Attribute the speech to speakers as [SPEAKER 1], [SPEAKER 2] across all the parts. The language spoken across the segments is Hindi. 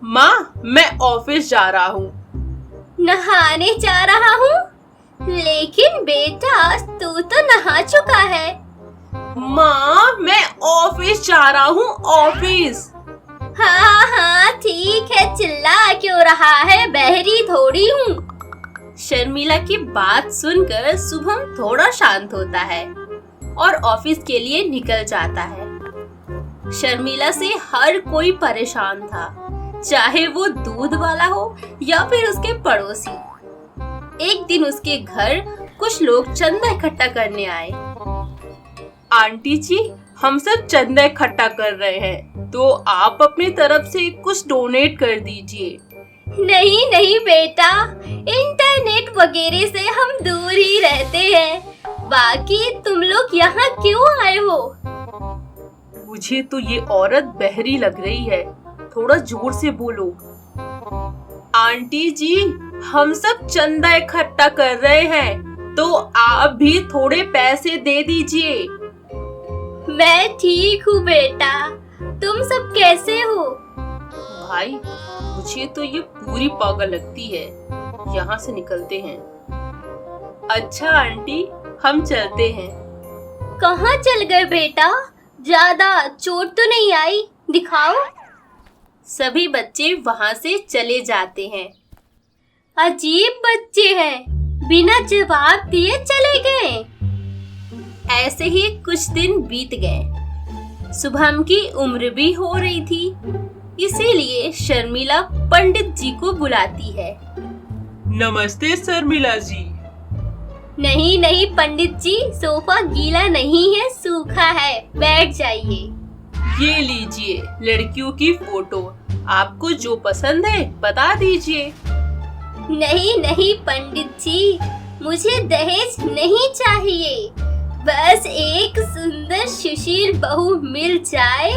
[SPEAKER 1] माँ, मैं ऑफिस जा रहा हूँ।
[SPEAKER 2] नहाने जा रहा हूँ? लेकिन बेटा तू तो नहा चुका है।
[SPEAKER 1] माँ, मैं ऑफिस जा रहा हूँ, ऑफिस।
[SPEAKER 2] हाँ हाँ ठीक है, चिल्ला क्यों रहा है, बहरी थोड़ी हूँ।
[SPEAKER 1] शर्मिला की बात सुनकर शुभम थोड़ा शांत होता है और ऑफिस के लिए निकल जाता है। शर्मिला से हर कोई परेशान था, चाहे वो दूध वाला हो या फिर उसके पड़ोसी। एक दिन उसके घर कुछ लोग चंदा इकट्ठा करने आए। आंटी जी, हम सब चंदा इकट्ठा कर रहे हैं, तो आप अपनी तरफ से कुछ डोनेट कर दीजिए।
[SPEAKER 2] नहीं नहीं बेटा, इंटरनेट वगैरह से हम दूर ही रहते हैं। बाकी तुम लोग यहाँ क्यों आए हो?
[SPEAKER 1] मुझे तो ये औरत बहरी लग रही है, थोड़ा जोर से बोलो। आंटी जी, हम सब चंदा इकट्ठा कर रहे हैं, तो आप भी थोड़े पैसे दे दीजिए।
[SPEAKER 2] मैं ठीक हूँ बेटा, तुम सब कैसे हो?
[SPEAKER 1] भाई, मुझे तो ये पूरी पागल लगती है। यहाँ से निकलते हैं। अच्छा आंटी, हम चलते हैं।
[SPEAKER 2] कहाँ चल गए बेटा? ज्यादा चोट तो नहीं आई? दिखाओ।
[SPEAKER 1] सभी बच्चे वहाँ से चले जाते हैं।
[SPEAKER 2] अजीब बच्चे हैं, बिना जवाब दिए चले गए।
[SPEAKER 1] ऐसे ही कुछ दिन बीत गए। शुभम की उम्र भी हो रही थी, इसीलिए शर्मिला पंडित जी को बुलाती है। नमस्ते शर्मिला जी।
[SPEAKER 2] नहीं नहीं पंडित जी, सोफा गीला नहीं है, सूखा है, बैठ जाइए।
[SPEAKER 1] ये लीजिए लड़कियों की फोटो, आपको जो पसंद है बता दीजिए।
[SPEAKER 2] नहीं नहीं पंडित जी, मुझे दहेज नहीं चाहिए। बस एक सुंदर सुशील बहू मिल जाए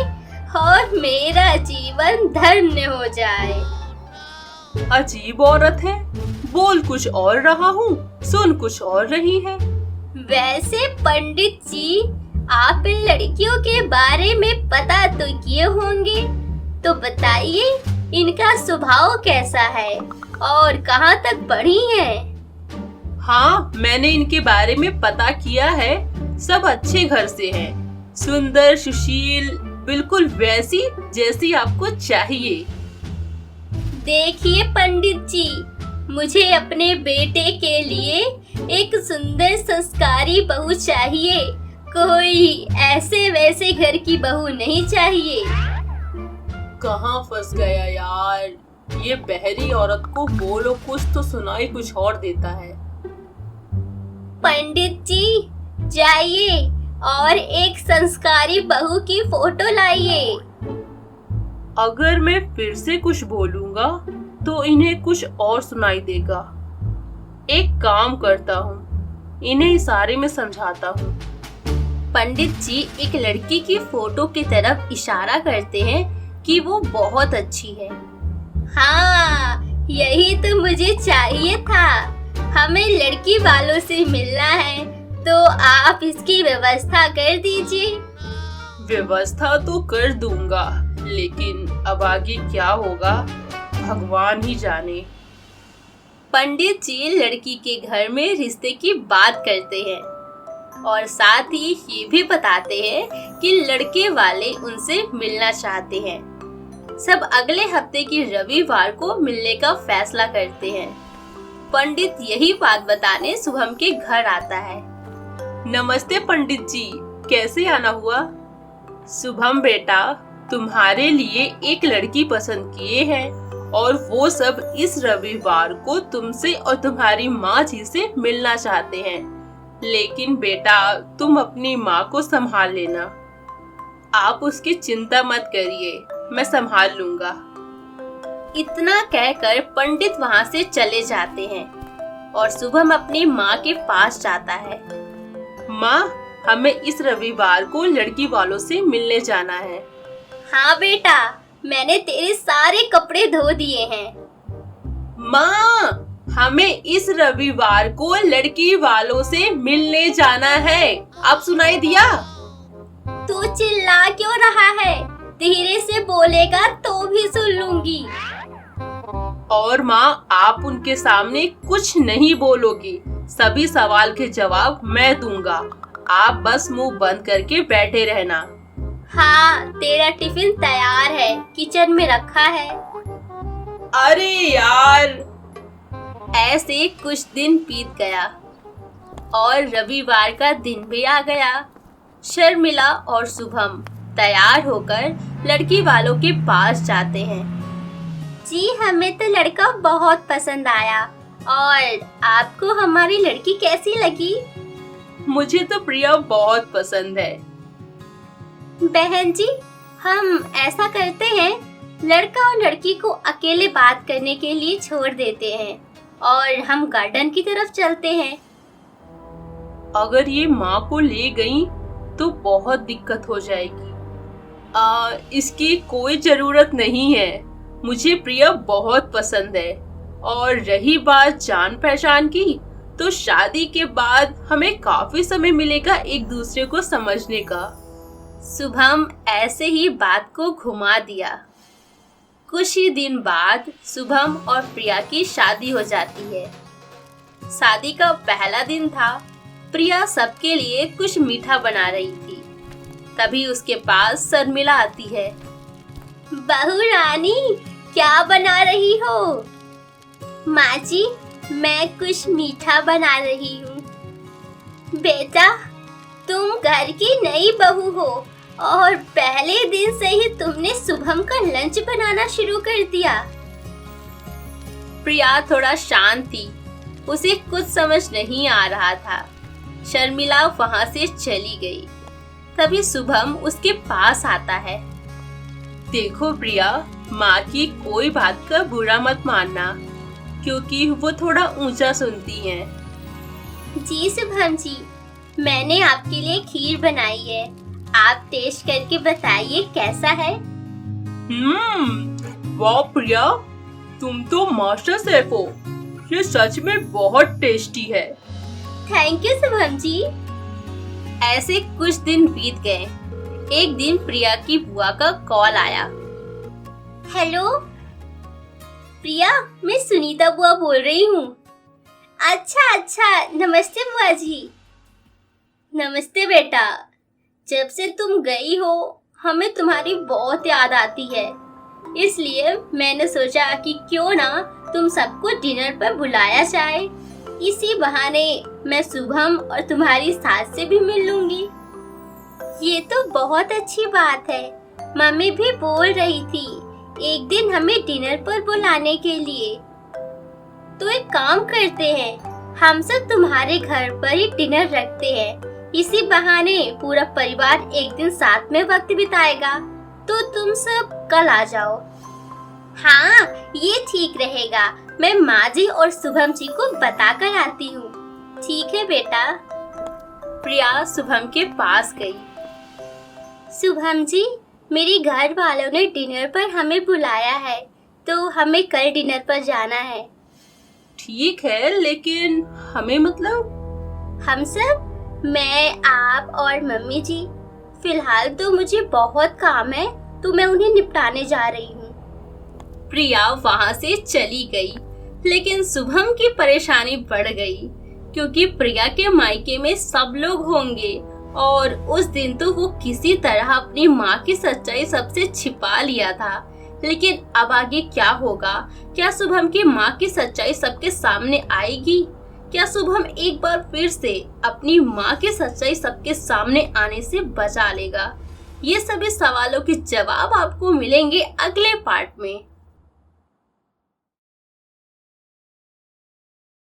[SPEAKER 2] और मेरा जीवन धन्य हो जाए।
[SPEAKER 1] अजीब औरत है, बोल कुछ और रहा हूँ, सुन कुछ और रही है।
[SPEAKER 2] वैसे पंडित जी, आप इन लड़कियों के बारे में पता तो किए होंगे, तो बताइए इनका स्वभाव कैसा है और कहाँ तक पढ़ी हैं?
[SPEAKER 1] हाँ, मैंने इनके बारे में पता किया है। सब अच्छे घर से हैं, सुंदर सुशील, बिल्कुल वैसी जैसी आपको चाहिए।
[SPEAKER 2] देखिए पंडित जी, मुझे अपने बेटे के लिए एक सुंदर संस्कारी बहू चाहिए, कोई ऐसे वैसे घर की बहू नहीं चाहिए।
[SPEAKER 1] कहाँ फंस गया यार, ये बहरी औरत को बोलो कुछ तो सुनाई कुछ और देता है।
[SPEAKER 2] पंडित जी जाइए और एक संस्कारी बहू की फोटो लाइए।
[SPEAKER 1] अगर मैं फिर से कुछ बोलूंगा तो इन्हें कुछ और सुनाई देगा। एक काम करता हूँ, इन्हें इशारे में समझाता हूँ। पंडित जी एक लड़की की फोटो की तरफ इशारा करते हैं कि वो बहुत अच्छी है।
[SPEAKER 2] हाँ, यही तो मुझे चाहिए था। हमें लड़की वालों से मिलना है, तो आप इसकी व्यवस्था कर दीजिए।
[SPEAKER 1] व्यवस्था तो कर दूंगा, लेकिन अब आगे क्या होगा भगवान ही जाने। पंडित जी लड़की के घर में रिश्ते की बात करते हैं और साथ ही ये भी बताते हैं कि लड़के वाले उनसे मिलना चाहते हैं। सब अगले हफ्ते की रविवार को मिलने का फैसला करते हैं। पंडित यही बात बताने शुभम के घर आता है। नमस्ते पंडित जी, कैसे आना हुआ? शुभम बेटा, तुम्हारे लिए एक लड़की पसंद किए हैं और वो सब इस रविवार को तुमसे और तुम्हारी माँ जी से मिलना चाहते हैं। लेकिन बेटा, तुम अपनी माँ को संभाल लेना। आप उसकी चिंता मत करिए, मैं संभाल लूंगा। इतना कहकर पंडित वहाँ से चले जाते हैं और शुभम अपनी माँ के पास जाता है। माँ, हमें इस रविवार को लड़की वालों से मिलने जाना है।
[SPEAKER 2] हाँ बेटा, मैंने तेरे सारे कपड़े धो दिए हैं।
[SPEAKER 1] माँ, हमें इस रविवार को लड़की वालों से मिलने जाना है। अब सुनाई दिया?
[SPEAKER 2] तू चिल्ला क्यों रहा है? धीरे से बोलेगा तो भी सुन लूंगी।
[SPEAKER 1] और माँ, आप उनके सामने कुछ नहीं बोलोगी। सभी सवाल के जवाब मैं दूंगा। आप बस मुंह बंद करके बैठे रहना।
[SPEAKER 2] हाँ, तेरा टिफिन तैयार है, किचन में रखा है।
[SPEAKER 1] अरे यार।
[SPEAKER 2] ऐसे कुछ दिन बीत गया और रविवार का दिन भी आ गया। शर्मिला और शुभम तैयार होकर लड़की वालों के पास जाते हैं। जी, हमें तो लड़का बहुत पसंद आया। और आपको हमारी लड़की कैसी लगी?
[SPEAKER 1] मुझे तो प्रिया बहुत पसंद है।
[SPEAKER 2] बहन जी, हम ऐसा करते हैं, लड़का और लड़की को अकेले बात करने के लिए छोड़ देते हैं और हम गार्डन की तरफ चलते हैं।
[SPEAKER 1] अगर ये माँ को ले गई तो बहुत दिक्कत हो जाएगी। इसकी कोई जरूरत नहीं है। मुझे प्रिया बहुत पसंद है। और रही बात जान पहचान की, तो शादी के बाद हमें काफी समय मिलेगा एक दूसरे को समझने का।
[SPEAKER 2] शुभम ऐसे ही बात को घुमा दिया। कुछ ही दिन बाद शुभम और प्रिया की शादी हो जाती है। शादी का पहला दिन था। प्रिया सबके लिए कुछ मीठा बना रही थी। तभी उसके पास शर्मिला आती है। बहू रानी, क्या बना रही हो? माँ जी, मैं कुछ मीठा बना रही हूँ। बेटा, तुम घर की नई बहू हो और पहले दिन से ही तुमने शुभम का लंच बनाना शुरू कर दिया। प्रिया थोड़ा शांत थी। उसे कुछ समझ नहीं आ रहा था। शर्मिला वहाँ से चली गई। तभी शुभम उसके पास आता है।
[SPEAKER 1] देखो प्रिया, माँ की कोई बात का बुरा मत मानना, क्योंकि वो थोड़ा ऊंचा सुनती हैं।
[SPEAKER 2] जी शुभम जी, मैंने आपके लिए खीर बनाई है। आप टेस्ट करके बताइए कैसा है।
[SPEAKER 1] वाह प्रिया, तुम तो मास्टर शेफ हो। ये सच में बहुत टेस्टी है।
[SPEAKER 2] Thank you Shubham ji. ऐसे कुछ दिन बीत गए। एक दिन प्रिया की बुआ का कॉल आया। हेलो प्रिया, मैं सुनीता बुआ बोल रही हूँ। अच्छा, नमस्ते बुआ जी। नमस्ते बेटा। जब से तुम गई हो, हमें तुम्हारी बहुत याद आती है। इसलिए मैंने सोचा कि क्यों ना तुम सबको डिनर पर बुलाया जाए। इसी बहाने मैं शुभम और तुम्हारी सास से भी मिल लूंगी। ये तो बहुत अच्छी बात है। मम्मी भी बोल रही थी एक दिन हमें डिनर पर बुलाने के लिए। तो एक काम करते हैं, हम सब तुम्हारे घर पर ही डिनर रखते हैं। इसी बहाने पूरा परिवार एक दिन साथ में वक्त बिताएगा। तो तुम सब कल आ जाओ। हाँ, ये ठीक रहेगा। मैं माँ जी और शुभम जी को बता कर आती हूँ। ठीक है बेटा।
[SPEAKER 1] प्रिया शुभम के पास गई।
[SPEAKER 2] शुभम जी, मेरे घर वालों ने डिनर पर हमें बुलाया है, तो हमें कल डिनर पर जाना है।
[SPEAKER 1] ठीक है, लेकिन हमें मतलब?
[SPEAKER 2] हम सब, मैं, आप और मम्मी जी। फिलहाल तो मुझे बहुत काम है, तो मैं उन्हें निपटाने जा रही हूँ।
[SPEAKER 1] प्रिया वहाँ से चली गई, लेकिन शुभम की परेशानी बढ़ गई, क्योंकि प्रिया के मायके में सब लोग होंगे और उस दिन तो वो किसी तरह अपनी माँ की सच्चाई सबसे छिपा लिया था। लेकिन अब आगे क्या होगा? क्या शुभम की माँ की सच्चाई सबके सामने आएगी? क्या शुभम एक बार फिर से अपनी माँ की सच्चाई सबके सामने आने से बचा लेगा? ये सभी सवालों के जवाब आपको मिलेंगे अगले पार्ट में।